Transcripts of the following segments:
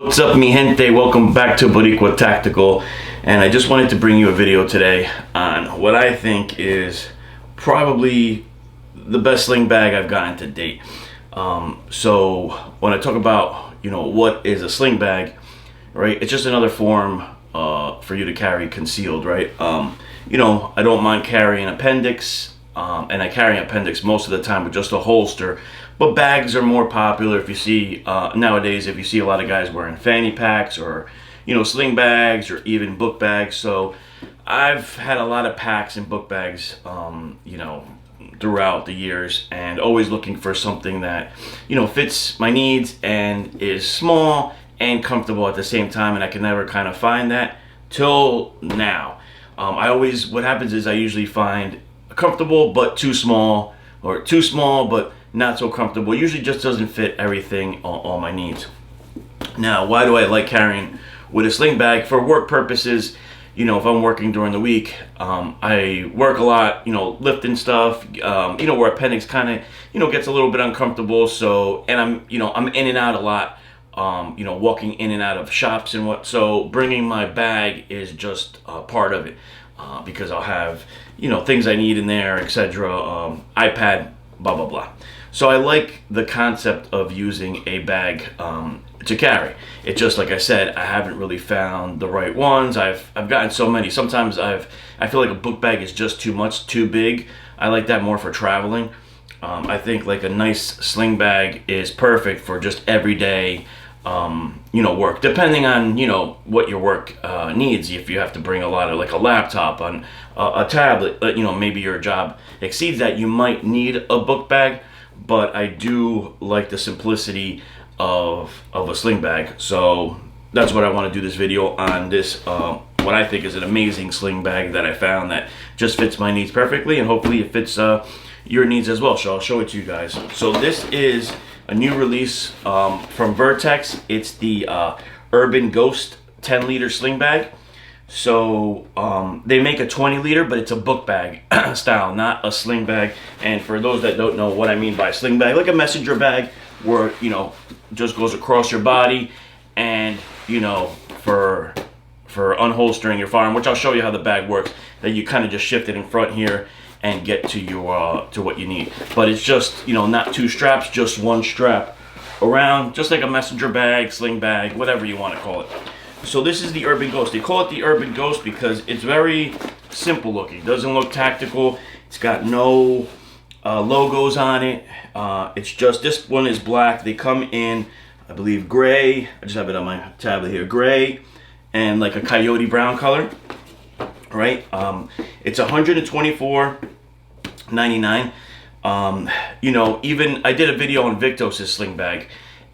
What's up, mi gente? Welcome back to Boricua Tactical, and I just wanted to bring you a video today on what I think is probably the best sling bag I've gotten to date. So when I talk about, what is a sling bag, right? It's just another form for you to carry concealed, right? I don't mind carrying appendix, and I carry appendix most of the time with just a holster. But bags are more popular. If you see nowadays, if you see a lot of guys wearing fanny packs or sling bags or even book bags. So I've had a lot of packs and book bags throughout the years, and always looking for something that fits my needs and is small and comfortable at the same time. And I can never kind of find that till now. What happens is I usually find comfortable but too small, or too small but not so comfortable. Usually just doesn't fit everything, all my needs. Now, why do I like carrying with a sling bag? For work purposes. If I'm working during the week, I work a lot, lifting stuff, where appendix kind of, gets a little bit uncomfortable. So, and I'm in and out a lot, walking in and out of shops and what. So bringing my bag is just part of it, because I'll have, things I need in there, etc. iPad, blah, blah, blah. So I like the concept of using a bag to carry. It just, like I said, I haven't really found the right ones. I've gotten so many. Sometimes I feel like a book bag is just too much, too big. I like that more for traveling. I think like a nice sling bag is perfect for just everyday work, depending on what your work needs. If you have to bring a lot of, like, a laptop, on a tablet, maybe your job exceeds that, you might need a book bag. But I do like the simplicity of a sling bag. So that's what I want to do this video on, this what I think is an amazing sling bag that I found that just fits my needs perfectly, and hopefully it fits your needs as well. So I'll show it to you guys. So this is a new release from Vertex. It's the Urban Ghost 10-liter sling bag. So they make a 20-liter, but it's a book bag style, not a sling bag. And for those that don't know what I mean by sling bag, like a messenger bag where just goes across your body, and for unholstering your firearm, which I'll show you how the bag works, that you kind of just shift it in front here and get to your to what you need. But it's just not two straps, just one strap around, just like a messenger bag, sling bag, whatever you want to call it. So this is the Urban Ghost. They call it the Urban Ghost because it's very simple looking. It doesn't look tactical. It's got no logos on it. It's just, this one is black. They come in, I believe, gray. I just have it on my tablet here. Gray and like a coyote brown color, right? It's $124.99. Even I did a video on Vertex's sling bag,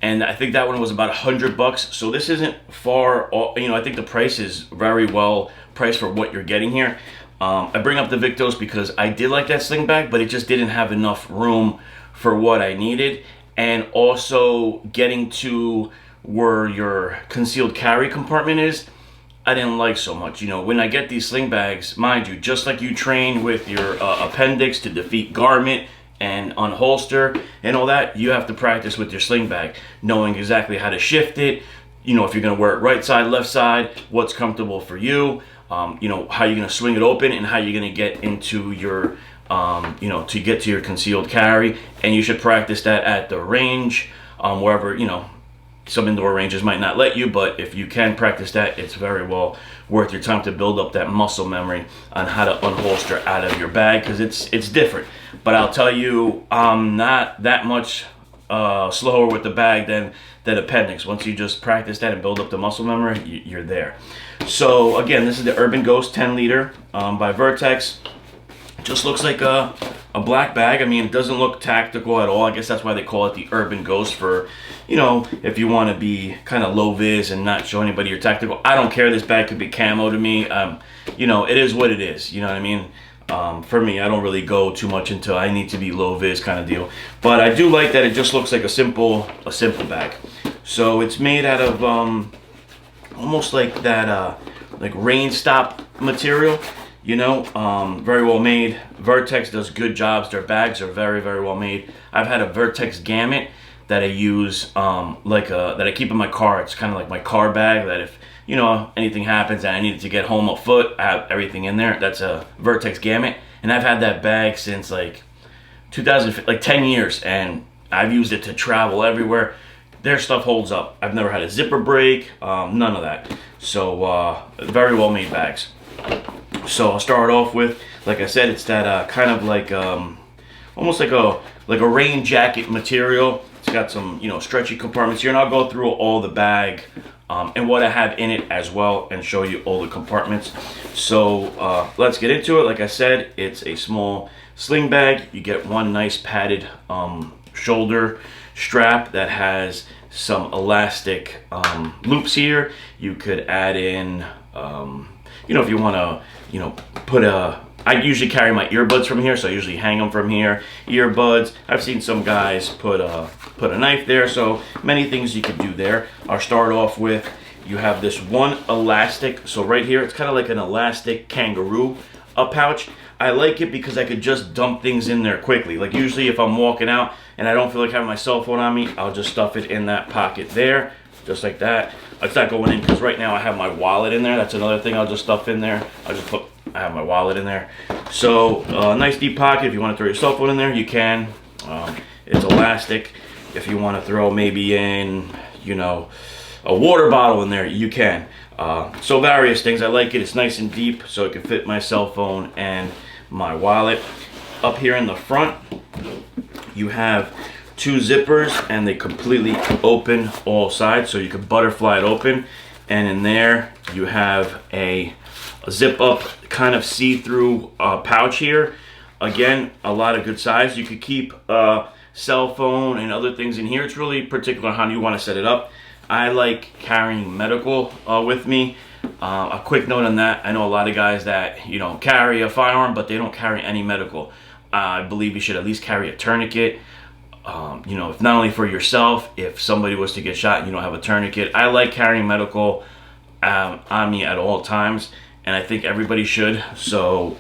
and I think that one was about $100. So this isn't far off. I think the price is very well priced for what you're getting here. I bring up the Vertex because I did like that sling bag, but it just didn't have enough room for what I needed. And also getting to where your concealed carry compartment is, I didn't like so much. When I get these sling bags, mind you, just like you train with your appendix to defeat garment and unholster and all that, you have to practice with your sling bag, knowing exactly how to shift it, if you're going to wear it right side, left side, what's comfortable for you, how you're going to swing it open, and how you're going to get into your to get to your concealed carry. And you should practice that at the range, wherever, some indoor ranges might not let you, but if you can practice that, it's very well worth your time to build up that muscle memory on how to unholster out of your bag, because it's different. But I'll tell you, I'm not that much slower with the bag than appendix. Once you just practice that and build up the muscle memory, you're there. So again, this is the Urban Ghost 10-liter by Vertex. Just looks like a black bag. I mean, it doesn't look tactical at all. I guess that's why they call it the Urban Ghost, for if you want to be kind of low vis and not show anybody you're tactical. I don't care. This bag could be camo to me. It is what it is. You know what I mean? For me, I don't really go too much into I need to be low vis kind of deal. But I do like that it just looks like a simple bag. So it's made out of almost like that like rain stop material. Very well made. Vertex does good jobs. Their bags are very, very well made. I've had a Vertex Gamut that I use, that I keep in my car. It's kind of like my car bag, that if, you know, anything happens and I needed to get home afoot, I have everything in there. That's a Vertex Gamut, and I've had that bag since like 2000, like 10 years, and I've used it to travel everywhere. Their stuff holds up. I've never had a zipper break, none of that. So very well made bags. So I'll start off with, like I said, it's that kind of like almost like a rain jacket material. It's got some, you know, stretchy compartments here, and I'll go through all the bag and what I have in it as well, and show you all the compartments. So let's get into it. Like I said, it's a small sling bag. You get one nice padded shoulder strap that has some elastic loops here. You could add in, you know, if you want to, you know, put I usually carry my earbuds from here, so I usually hang them from here. Earbuds. I've seen some guys put a knife there, so many things you could do there. I'll start off with, you have this one elastic. So right here, it's kind of like an elastic kangaroo pouch. I like it because I could just dump things in there quickly. Like usually if I'm walking out and I don't feel like having my cell phone on me, I'll just stuff it in that pocket there, just like that. It's not going in because right now I have my wallet in there. That's another thing I'll just stuff in there. I have my wallet in there. So nice deep pocket. If you want to throw your cell phone in there, you can. It's elastic. If you want to throw maybe in, you know, a water bottle in there, you can. So various things. I like it. It's nice and deep, so it can fit my cell phone and my wallet. Up here in the front, you have two zippers, and they completely open all sides, so you can butterfly it open. And in there, you have a zip up kind of see-through pouch here. Again, a lot of good size. You could keep a cell phone and other things in here. It's really particular how you want to set it up. I like carrying medical with me. A quick note on that: I know a lot of guys that, you know, carry a firearm, but they don't carry any medical. I believe you should at least carry a tourniquet. You know, if not only for yourself, if somebody was to get shot and you don't have a tourniquet. I like carrying medical on me at all times, and I think everybody should. So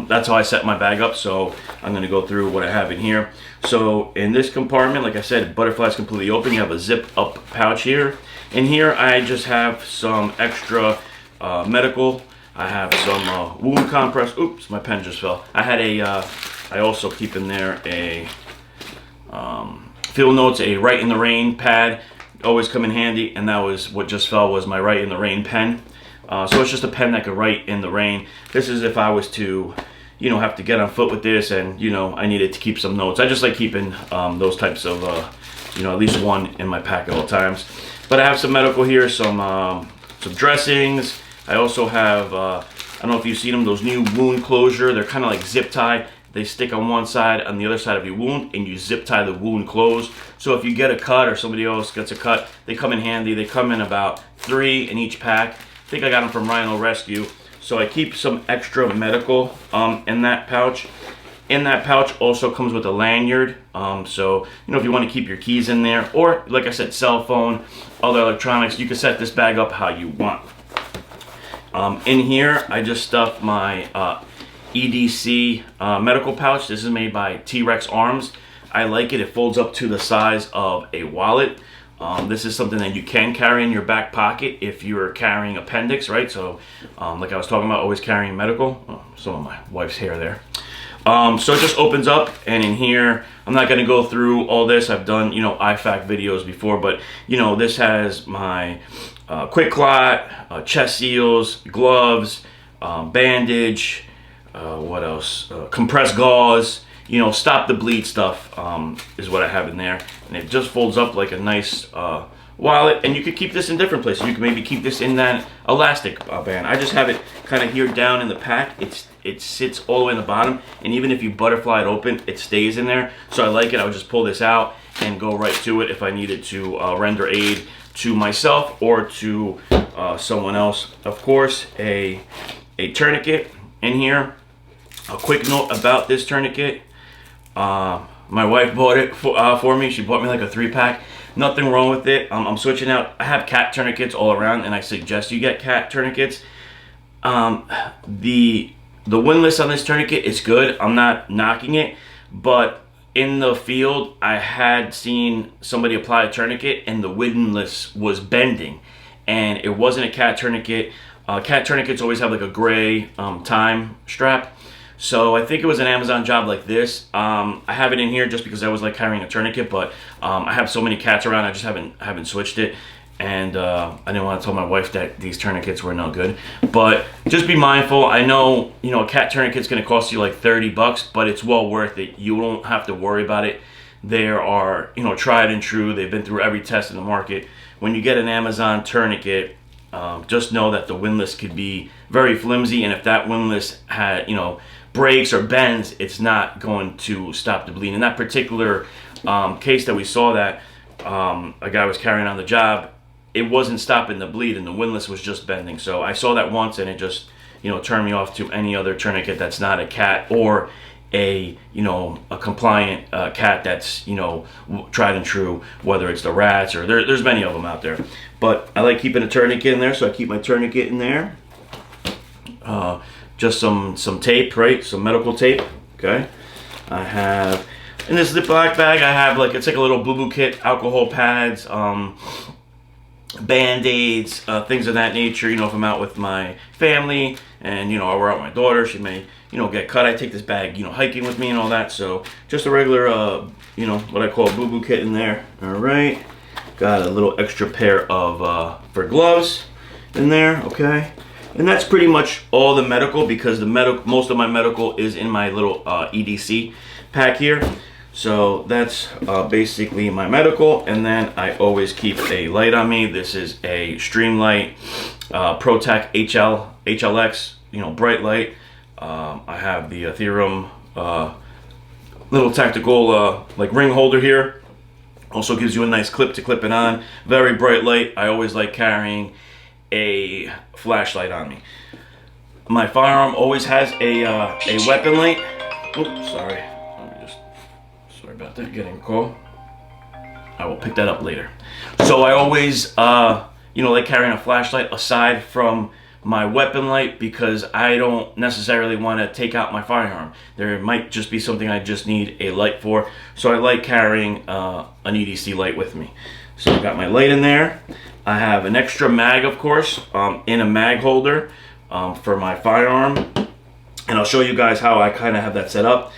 that's how I set my bag up. So I'm going to go through what I have in here. So in this compartment, like I said, butterfly's completely open. You have a zip up pouch here. In here, I just have some extra medical. I have some wound compress. Oops, my pen just fell. I had I also keep in there a field notes, a Write in the Rain pad. Always come in handy, and that was what just fell, was my Write in the Rain pen. So it's just a pen that could write in the rain. This is if I was to, you know, have to get on foot with this, and, you know, I needed to keep some notes. I just like keeping those types of, you know, at least one in my pack at all times. But I have some medical here, some dressings. I also have, I don't know if you've seen them, those new wound closure. They're kind of like zip tie. They stick on one side, on the other side of your wound, and you zip tie the wound closed. So if you get a cut or somebody else gets a cut, they come in handy. They come in about 3 in each pack. I think I got them from Rhino Rescue. So I keep some extra medical in that pouch. In that pouch also comes with a lanyard. So, you know, if you want to keep your keys in there, or like I said, cell phone, other electronics, you can set this bag up how you want. In here, I just stuffed my EDC medical pouch. This is made by T-Rex Arms. I like it. It folds up to the size of a wallet. This is something that you can carry in your back pocket if you're carrying appendix, right? So, like I was talking about, always carrying medical. Oh, some of my wife's hair there. So it just opens up, and in here, I'm not going to go through all this. I've done, you know, IFAK videos before, but, you know, this has my quick clot, chest seals, gloves, bandage, what else? Compressed gauze. You know, stop the bleed stuff is what I have in there, and it just folds up like a nice wallet. And you could keep this in different places. You can maybe keep this in that elastic band. I just have it kind of here down in the pack. It sits all the way in the bottom, and even if you butterfly it open, it stays in there. So I like it. I would just pull this out and go right to it if I needed to render aid to myself or to someone else. Of course, a tourniquet in here. A quick note about this tourniquet. My wife bought it for me. She bought me like a 3-pack. Nothing wrong with it. I'm switching out. I have cat tourniquets all around, and I suggest you get cat tourniquets. The windlass on this tourniquet is good. I'm not knocking it, but in the field, I had seen somebody apply a tourniquet and the windlass was bending, and it wasn't a cat tourniquet. Cat tourniquets always have like a gray time strap. So I think it was an Amazon job like this. I have it in here just because I was like carrying a tourniquet, but I have so many cats around, I just haven't switched it. And I didn't want to tell my wife that these tourniquets were no good. But just be mindful. I know, you know, a cat tourniquet's going to cost you like 30 bucks, but it's well worth it. You don't have to worry about it. They are, you know, tried and true. They've been through every test in the market. When you get an Amazon tourniquet, just know that the windlass could be very flimsy, and if that windlass had, you know, breaks or bends, it's not going to stop the bleed. In that particular case that we saw, that a guy was carrying on the job, it wasn't stopping the bleed and the windlass was just bending. So I saw that once and it just, you know, turned me off to any other tourniquet that's not a cat or a, you know, a compliant cat that's, you know, tried and true, whether it's the rats or there's many of them out there. But I like keeping a tourniquet in there, so I keep my tourniquet in there. Just some tape, right? Some medical tape, okay? I have, in this Ziploc bag, I have like, it's like a little boo-boo kit, alcohol pads, Band-Aids, things of that nature. You know, if I'm out with my family and, you know, we're out with my daughter, she may, you know, get cut. I take this bag, you know, hiking with me and all that. So just a regular, you know, what I call a boo-boo kit in there. All right. Got a little extra pair of, for gloves in there, okay? And that's pretty much all the medical, because the most of my medical is in my little EDC pack here. So that's basically my medical. And then I always keep a light on me. This is a Streamlight ProTech HLX, you know, bright light. I have the Ethereum little tactical like ring holder here. Also gives you a nice clip to clip it on. Very bright light. I always like carrying a flashlight on me. My firearm always has a weapon light. Oops, sorry. Sorry about that, getting a call. I will pick that up later. So I always, you know, like carrying a flashlight aside from my weapon light, because I don't necessarily want to take out my firearm. There might just be something I just need a light for. So I like carrying an EDC light with me. So I got my light in there. I have an extra mag, of course, in a mag holder for my firearm. And I'll show you guys how I kind of have that set up.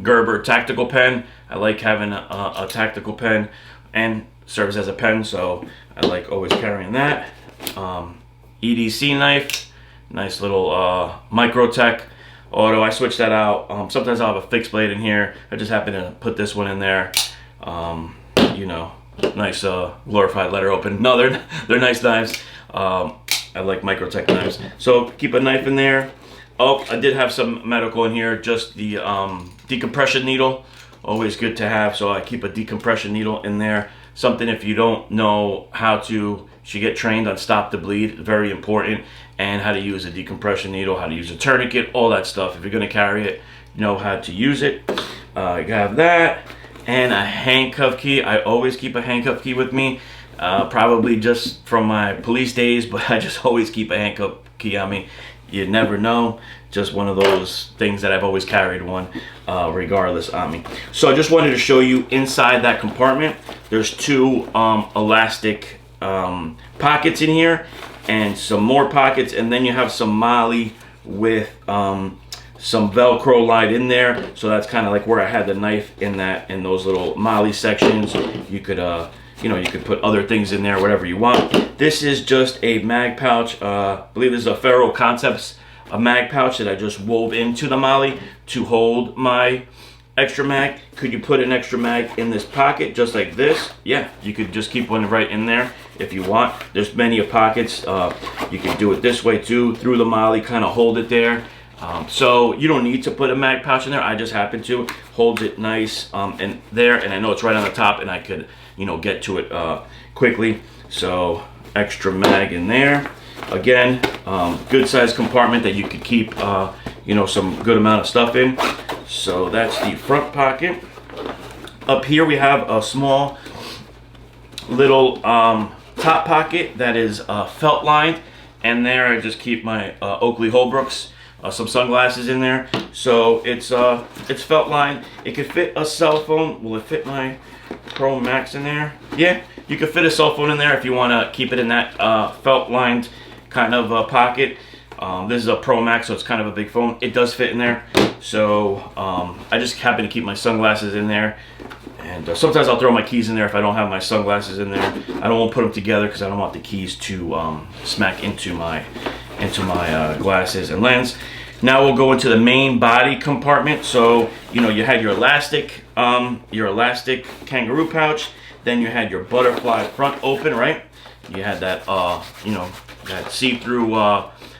Gerber tactical pen. I like having a tactical pen, and serves as a pen, so I like always carrying that. EDC knife, nice little Microtech Auto. I switch that out. Sometimes I'll have a fixed blade in here. I just happen to put this one in there. You know, nice glorified letter open. No, they're nice knives. I like Microtech knives. So keep a knife in there. Oh, I did have some medical in here, just the decompression needle, always good to have, so I keep a decompression needle in there. Something, if you don't know how to, you should get trained on stop the bleed, very important, and how to use a decompression needle, how to use a tourniquet, all that stuff. If you're going to carry it, know how to use it. I have that, and a handcuff key. I always keep a handcuff key with me, probably just from my police days, but I just always keep a handcuff key on me. You never know. Just one of those things that I've always carried one, regardless, on me. So I just wanted to show you inside that compartment. There's two elastic pockets in here, and some more pockets, and then you have some MOLLE with some Velcro lined in there. So that's kind of like where I had the knife in those little MOLLE sections. You could you know, you could put other things in there, whatever you want. This is just a mag pouch. I believe this is a Ferro Concepts, a mag pouch that I just wove into the MOLLE to hold my extra mag. Could you put an extra mag in this pocket just like this? Yeah, you could just keep one right in there if you want. There's many of pockets. You can do it this way too, through the MOLLE, kind of hold it there. So you don't need to put a mag pouch in there. I just happen to hold it nice and there, and I know it's right on the top, and I could, you know, get to it quickly. So extra mag in there. Again, good size compartment that you could keep, you know, some good amount of stuff in. So that's the front pocket. Up here we have a small little top pocket that is felt lined, and there I just keep my Oakley Holbrooks some sunglasses in there. So it's felt lined. It could fit a cell phone. Will it fit my Pro Max in there? Yeah, you could fit a cell phone in there if you want to keep it in that felt lined kind of pocket. This is a Pro Max, so it's kind of a big phone. It does fit in there. So I just happen to keep my sunglasses in there. And sometimes I'll throw my keys in there if I don't have my sunglasses in there. I don't want to put them together because I don't want the keys to smack into my glasses and lens. Now we'll go into the main body compartment. So you know, you had your elastic kangaroo pouch. Then you had your butterfly front open, right? You had that you know, that see-through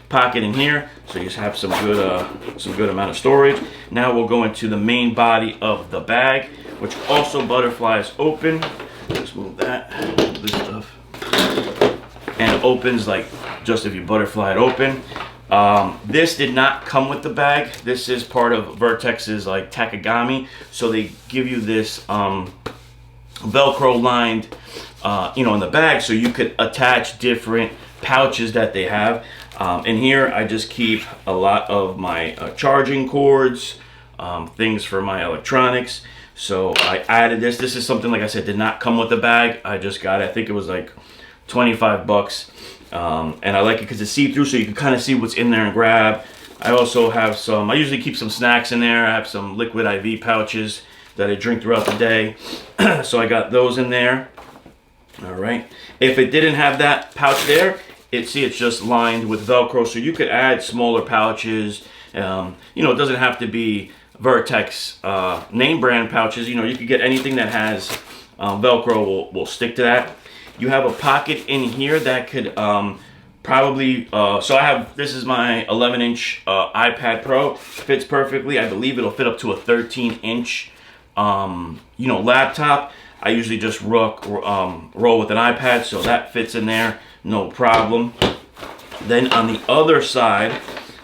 pocket in here, so you just have some good amount of storage. Now we'll go into the main body of the bag, which also butterflies open. Just move this stuff, and it opens like just if you butterfly it open. This did not come with the bag. This is part of Vertex's like Takagami, so they give you this Velcro lined, you know, in the bag, so you could attach different pouches that they have. In here, I just keep a lot of my charging cords, things for my electronics. So I added this. This is something, like I said, did not come with the bag. I just got it. I think it was like 25 bucks. And I like it because it's see-through, so you can kind of see what's in there and grab. I also have I usually keep some snacks in there. I have some liquid IV pouches that I drink throughout the day. So I got those in there. All right. If it didn't have that pouch there, it's just lined with Velcro, so you could add smaller pouches. You know, it doesn't have to be Vertex name brand pouches. You know, you could get anything that has Velcro will stick to that. You have a pocket in here that could probably, so I have, this is my 11-inch iPad Pro. Fits perfectly. I believe it'll fit up to a 13-inch, you know, laptop. I usually just roll with an iPad, so that fits in there, no problem. Then on the other side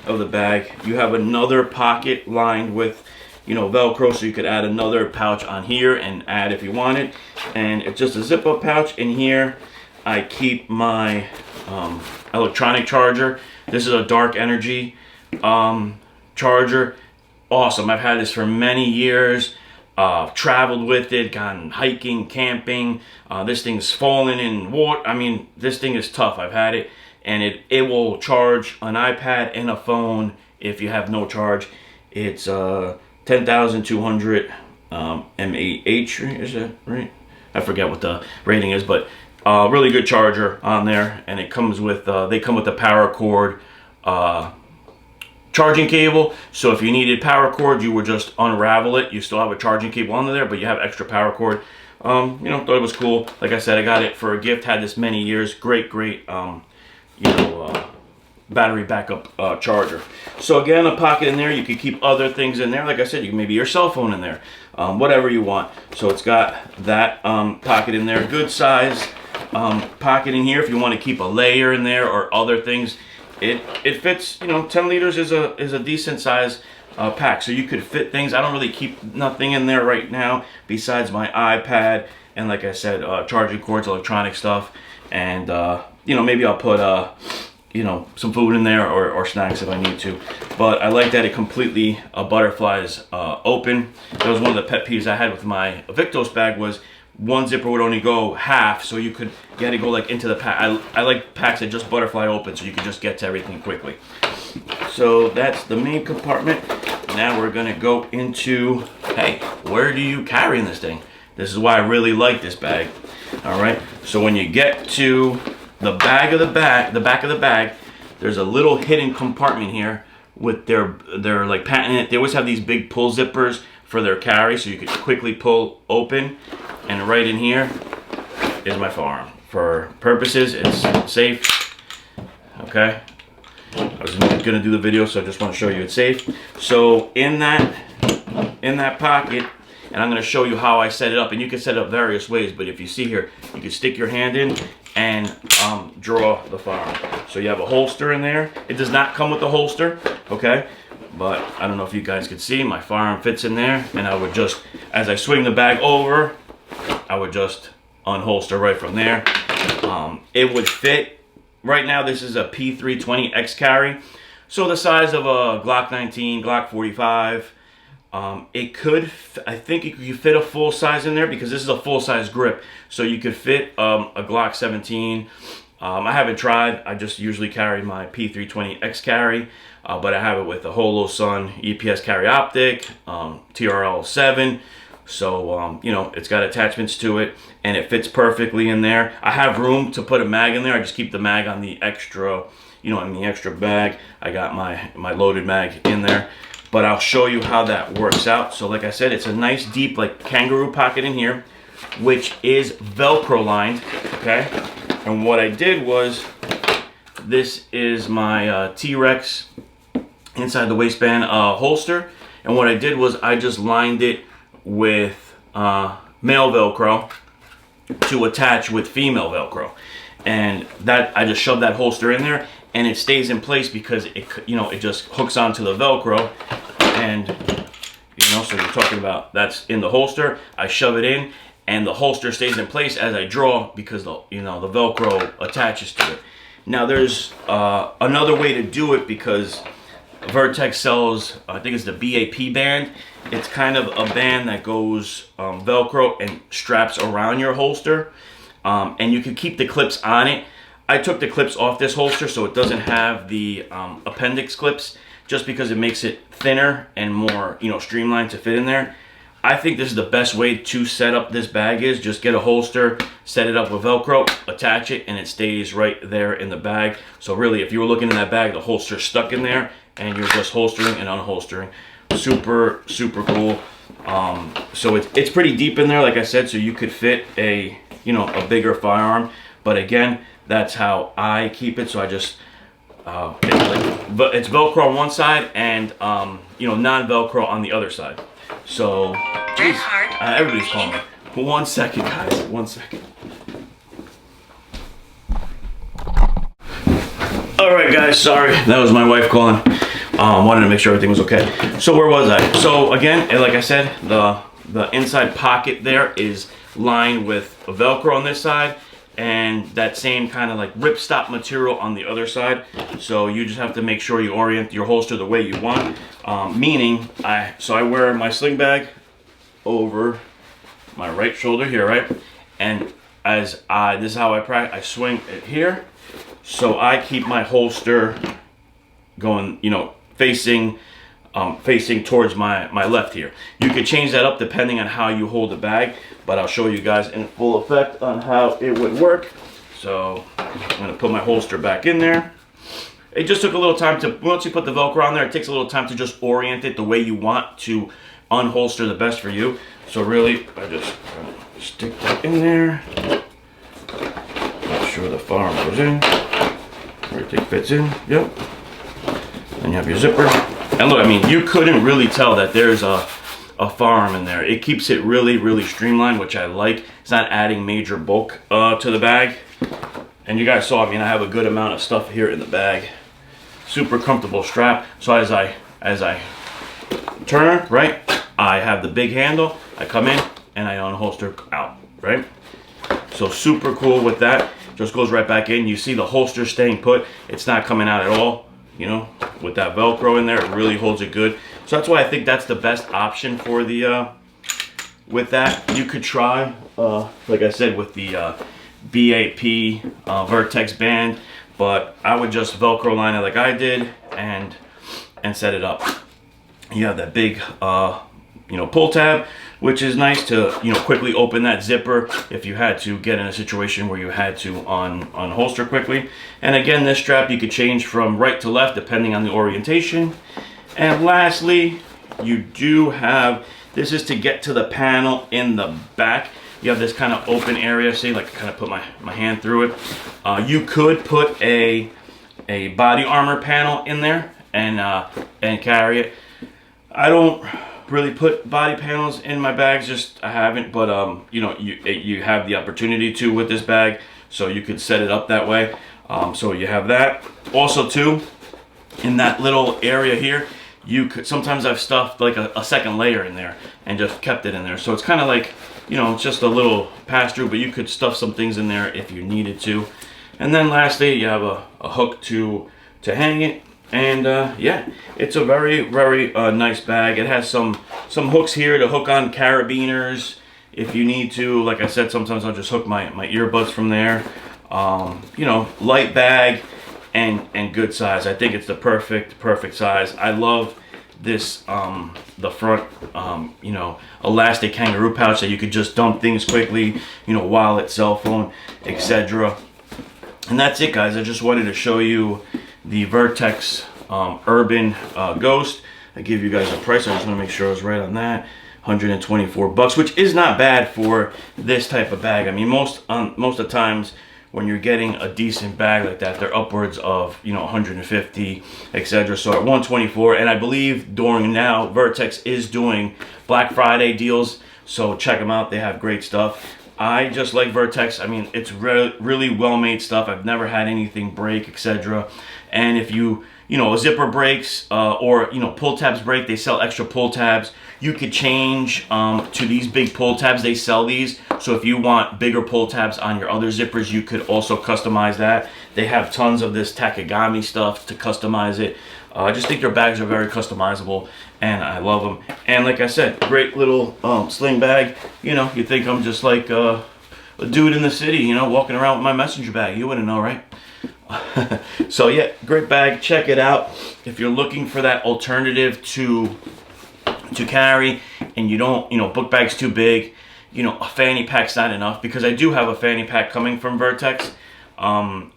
of the bag, you have another pocket lined with, you know, Velcro, so you could add another pouch on here and add if you wanted. And it's just a zip-up pouch. In here, I keep my electronic charger. This is a dark energy charger. Awesome. I've had this for many years. Traveled with it, gone hiking, camping. This thing's fallen in water. I mean, this thing is tough. I've had it, and it will charge an iPad and a phone if you have no charge. It's 10,200 mAh, is that right? I forget what the rating is, but really good charger on there, and it comes with they come with the power cord charging cable. So if you needed power cord, you would just unravel it. You still have a charging cable under there, but you have extra power cord. You know, thought it was cool. Like I said, I got it for a gift. Had this many years. Great, you know, battery backup charger. So again, a pocket in there. You could keep other things in there. Like I said, you can maybe your cell phone in there, whatever you want. So it's got that pocket in there. Good size pocket in here if you want to keep a layer in there or other things. It fits, you know, 10 liters is a decent size pack, so you could fit things. I don't really keep nothing in there right now besides my iPad and, like I said, charging cords, electronic stuff, and you know, maybe I'll put you know, some food in there or snacks if I need to. But I like that it completely butterflies open. That was one of the pet peeves I had with my Victos bag, was one zipper would only go half, so you had to go like into the pack. I like packs that just butterfly open, so you can just get to everything quickly. So that's the main compartment. Now we're gonna go into, hey, where do you carry in this thing? This is why I really like this bag. All right, so when you get to the back of the bag, there's a little hidden compartment here with their like patent it. They always have these big pull zippers for their carry, so you can quickly pull open. And right in here is my firearm. For purposes, it's safe. Okay. I was gonna do the video, so I just want to show you it's safe. So in that pocket, and I'm gonna show you how I set it up. And you can set it up various ways, but if you see here, you can stick your hand in and draw the firearm. So you have a holster in there. It does not come with a holster, okay? But I don't know if you guys can see, my firearm fits in there, and I would just, as I swing the bag over, I would just unholster right from there. It would fit. Right now, this is a P320 X carry. So the size of a Glock 19, Glock 45. I think you could fit a full size in there because this is a full size grip. So you could fit a Glock 17. I haven't tried. I just usually carry my P320 X carry, but I have it with a Holosun EPS carry optic, TRL 7. So, you know, it's got attachments to it and it fits perfectly in there. I have room to put a mag in there. I just keep the mag on the extra, you know, in the extra bag. I got my loaded mag in there. But I'll show you how that works out. So like I said, it's a nice deep like kangaroo pocket in here, which is Velcro lined, okay? And what I did was, this is my T-Rex inside the waistband holster. And what I did was I just lined it with male Velcro to attach with female Velcro. And that I just shoved that holster in there and it stays in place because it, you know, it just hooks onto the Velcro. And, you know, so you're talking about that's in the holster. I shove it in and the holster stays in place as I draw because the, you know, the Velcro attaches to it. Now there's another way to do it because Vertx sells, I think it's the BAP band. It's kind of a band that goes Velcro and straps around your holster. And you can keep the clips on it. I took the clips off this holster so it doesn't have the appendix clips, just because it makes it thinner and more, you know, streamlined to fit in there. I think this is the best way to set up this bag is just get a holster, set it up with Velcro, attach it, and it stays right there in the bag. So really, if you were looking in that bag, the holster's stuck in there and you're just holstering and unholstering. Super, super cool. So it's pretty deep in there, like I said, so you could fit a, you know, a bigger firearm. But again, that's how I keep it. So I just, it's Velcro on one side and, you know, non-Velcro on the other side. So, geez, everybody's calling me. 1 second, guys, 1 second. All right, guys, sorry. That was my wife calling. Wanted to make sure everything was okay. So where was I? So again, like I said, the inside pocket there is lined with a Velcro on this side and that same kind of like ripstop material on the other side. So you just have to make sure you orient your holster the way you want. Meaning, I wear my sling bag over my right shoulder here, right? And this is how I practice. I swing it here, so I keep my holster going, you know, facing towards my left here. You could change that up depending on how you hold the bag, but I'll show you guys in full effect on how it would work. So I'm gonna put my holster back in there. It just took a little time to, once you put the Velcro on there, it takes a little time to just orient it the way you want to unholster the best for you. So really, I just stick that in there. Make sure the firearm goes in. Everything fits in, yep. Then you have your zipper. And look, I mean, you couldn't really tell that there's a firearm in there. It keeps it really, really streamlined, which I like. It's not adding major bulk to the bag. And you guys saw, I mean, I have a good amount of stuff here in the bag. Super comfortable strap. So as I turn, right, I have the big handle. I come in and I unholster out, right? So super cool with that. Just goes right back in. You see the holster staying put. It's not coming out at all. You know, with that Velcro in there, it really holds it good. So that's why I think that's the best option for the, with that. You could try, like I said, with the BAP Vertex band, but I would just Velcro line it like I did and set it up. You have that big, you know, pull tab, which is nice to, you know, quickly open that zipper if you had to get in a situation where you had to unholster quickly. And again, this strap you could change from right to left depending on the orientation. And lastly, you do have, this is to get to the panel in the back. You have this kind of open area. See, like I kind of put my hand through it. You could put a body armor panel in there and carry it. I don't really put body panels in my bags, just I haven't, but you know, you have the opportunity to with this bag, so you could set it up that way. So you have that. Also too, in that little area here, you could, sometimes I've stuffed like a second layer in there and just kept it in there. So it's kind of like, you know, it's just a little pass through, but you could stuff some things in there if you needed to. And then lastly, you have a hook to hang it. And yeah, it's a very, very nice bag. It has some hooks here to hook on carabiners if you need to. Like I said, sometimes I'll just hook my earbuds from there. You know, light bag and good size. I think it's the perfect size. I love this the front you know, elastic kangaroo pouch that you could just dump things quickly, you know, wallet, cell phone, etc. And that's it, guys. I just wanted to show you the Vertex Urban Ghost. I give you guys a price. I just want to make sure I was right on that. 124 bucks, which is not bad for this type of bag. I mean, most of the times when you're getting a decent bag like that, they're upwards of, you know, 150, etc. So at 124, and I believe during now, Vertex is doing Black Friday deals, so check them out. They have great stuff. I just like Vertex. I mean, it's really well-made stuff. I've never had anything break, etc. And if you know, a zipper breaks or, you know, pull tabs break, they sell extra pull tabs. You could change to these big pull tabs. They sell these. So if you want bigger pull tabs on your other zippers, you could also customize that. They have tons of this Takagami stuff to customize it. I just think their bags are very customizable, and I love them. And like I said, great little sling bag. You know, you think I'm just like a dude in the city, you know, walking around with my messenger bag. You wouldn't know, right? So yeah, great bag. Check it out. If you're looking for that alternative to carry, and you don't, you know, book bag's too big, you know, a fanny pack's not enough, because I do have a fanny pack coming from Vertex. I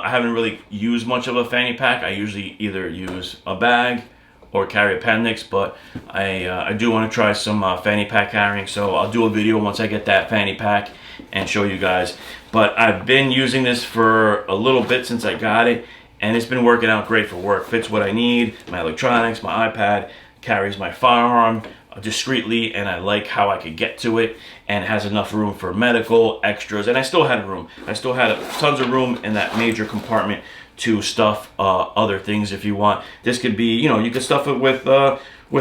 haven't really used much of a fanny pack. I usually either use a bag or carry appendix, but I do want to try some fanny pack carrying, so I'll do a video once I get that fanny pack and show you guys. But I've been using this for a little bit since I got it, and it's been working out great for work. Fits what I need, my electronics, my iPad, carries my firearm discreetly, and I like how I could get to it, and it has enough room for medical extras. And I still had room. I still had tons of room in that major compartment to stuff other things if you want. This could be, you know, you could stuff it with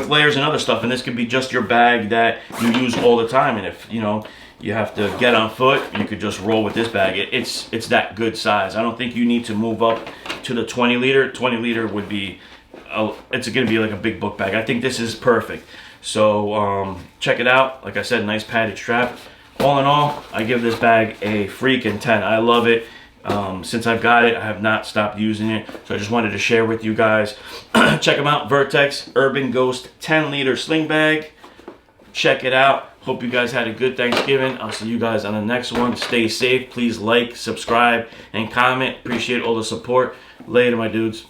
layers and other stuff, and this could be just your bag that you use all the time. And if, you know, you have to get on foot, you could just roll with this bag. It's that good size. I don't think you need to move up to the 20 liter. 20 liter would be, it's going to be like a big book bag. I think this is perfect. So check it out. Like I said, nice padded strap. All in all, I give this bag a freaking 10. I love it. Since I've got it, I have not stopped using it. So I just wanted to share with you guys. Check them out. Vertex Urban Ghost 10 liter sling bag. Check it out. Hope you guys had a good Thanksgiving. I'll see you guys on the next one. Stay safe. Please like, subscribe, and comment. Appreciate all the support. Later, my dudes.